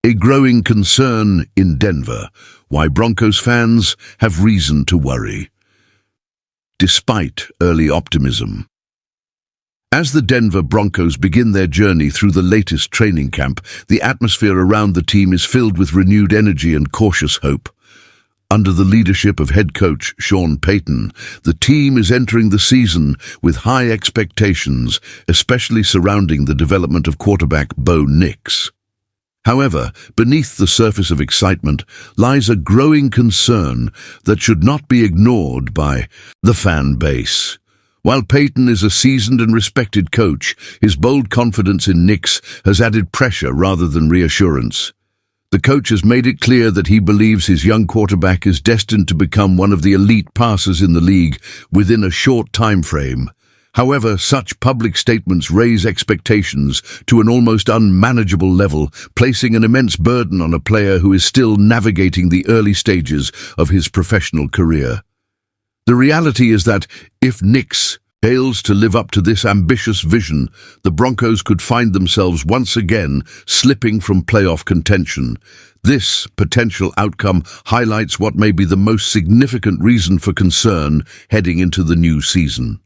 A growing concern in Denver, why Broncos fans have reason to worry, despite early optimism. As the Denver Broncos begin their journey through the latest training camp, the atmosphere around the team is filled with renewed energy and cautious hope. Under the leadership of head coach Sean Payton, the team is entering the season with high expectations, especially surrounding the development of quarterback Bo Nix. However, beneath the surface of excitement lies a growing concern that should not be ignored by the fan base. While Payton is a seasoned and respected coach, his bold confidence in Nix has added pressure rather than reassurance. The coach has made it clear that he believes his young quarterback is destined to become one of the elite passers in the league within a short time frame. However, such public statements raise expectations to an almost unmanageable level, placing an immense burden on a player who is still navigating the early stages of his professional career. The reality is that if Nix fails to live up to this ambitious vision, the Broncos could find themselves once again slipping from playoff contention. This potential outcome highlights what may be the most significant reason for concern heading into the new season.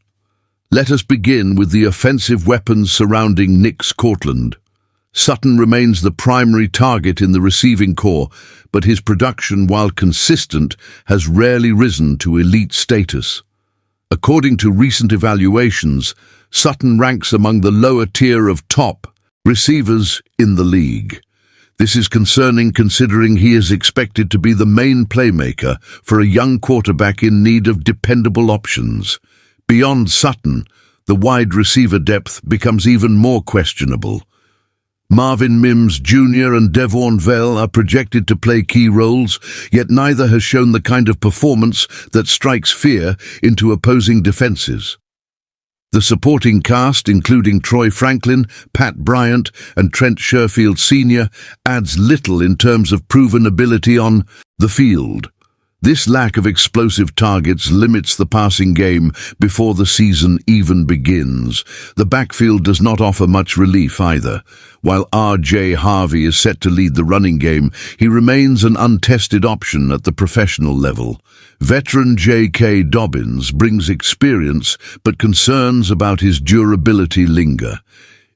Let us begin with the offensive weapons surrounding Nix Cortland. Sutton remains the primary target in the receiving corps, but his production, while consistent, has rarely risen to elite status. According to recent evaluations, Sutton ranks among the lower tier of top receivers in the league. This is concerning considering he is expected to be the main playmaker for a young quarterback in need of dependable options. Beyond Sutton, the wide receiver depth becomes even more questionable. Marvin Mims Jr. and Devon Vell are projected to play key roles, yet neither has shown the kind of performance that strikes fear into opposing defenses. The supporting cast, including Troy Franklin, Pat Bryant, and Trent Sherfield Sr., adds little in terms of proven ability on the field. This lack of explosive targets limits the passing game before the season even begins. The backfield does not offer much relief either. While R.J. Harvey is set to lead the running game, he remains an untested option at the professional level. Veteran J.K. Dobbins brings experience, but concerns about his durability linger.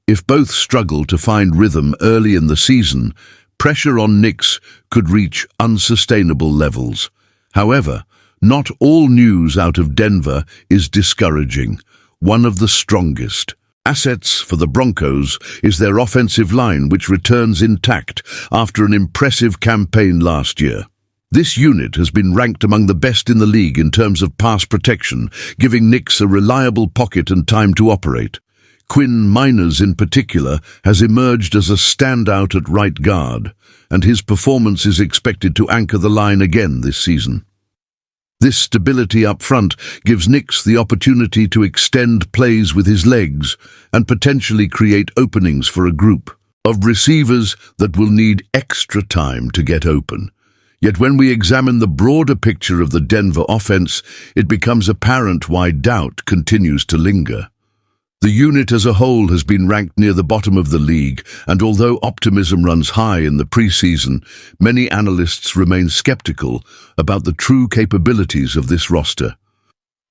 If both struggle to find rhythm early in the season, pressure on Nix could reach unsustainable levels. However, not all news out of Denver is discouraging. One of the strongest assets for the Broncos is their offensive line, which returns intact after an impressive campaign last year. This unit has been ranked among the best in the league in terms of pass protection, giving Nix a reliable pocket and time to operate. Quinn Miners, in particular, has emerged as a standout at right guard, and his performance is expected to anchor the line again this season. This stability up front gives Nix the opportunity to extend plays with his legs and potentially create openings for a group of receivers that will need extra time to get open. Yet when we examine the broader picture of the Denver offense, it becomes apparent why doubt continues to linger. The unit as a whole has been ranked near the bottom of the league, and although optimism runs high in the preseason, many analysts remain skeptical about the true capabilities of this roster.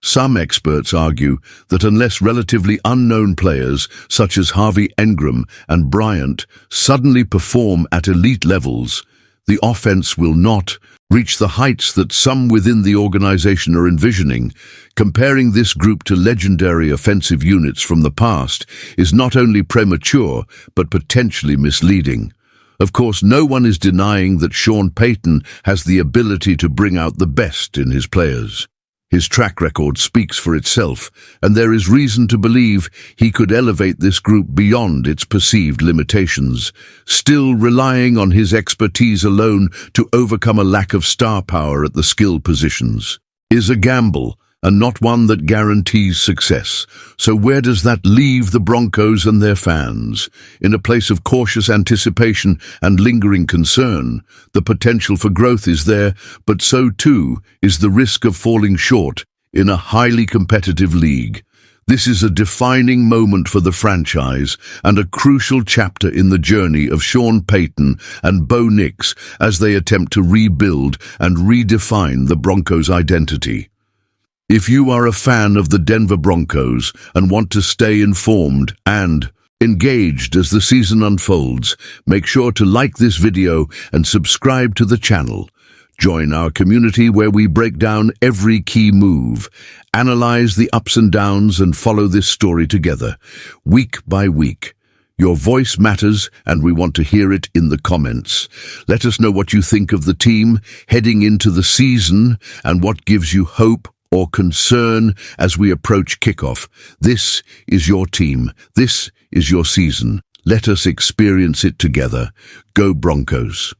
Some experts argue that unless relatively unknown players such as Harvey Engram and Bryant suddenly perform at elite levels, the offense will not reach the heights that some within the organization are envisioning. Comparing this group to legendary offensive units from the past is not only premature, but potentially misleading. Of course, no one is denying that Sean Payton has the ability to bring out the best in his players. His track record speaks for itself, and there is reason to believe he could elevate this group beyond its perceived limitations. Still, relying on his expertise alone to overcome a lack of star power at the skill positions is a gamble, and not one that guarantees success. So where does that leave the Broncos and their fans? In a place of cautious anticipation and lingering concern. The potential for growth is there, but so too is the risk of falling short in a highly competitive league. This is a defining moment for the franchise and a crucial chapter in the journey of Sean Payton and Bo Nix as they attempt to rebuild and redefine the Broncos' identity. If you are a fan of the Denver Broncos and want to stay informed and engaged as the season unfolds, make sure to like this video and subscribe to the channel. Join our community where we break down every key move, analyze the ups and downs, and follow this story together, week by week. Your voice matters, and we want to hear it in the comments. Let us know what you think of the team heading into the season and what gives you hope or concern as we approach kickoff. This is your team. This is your season. Let us experience it together. Go Broncos!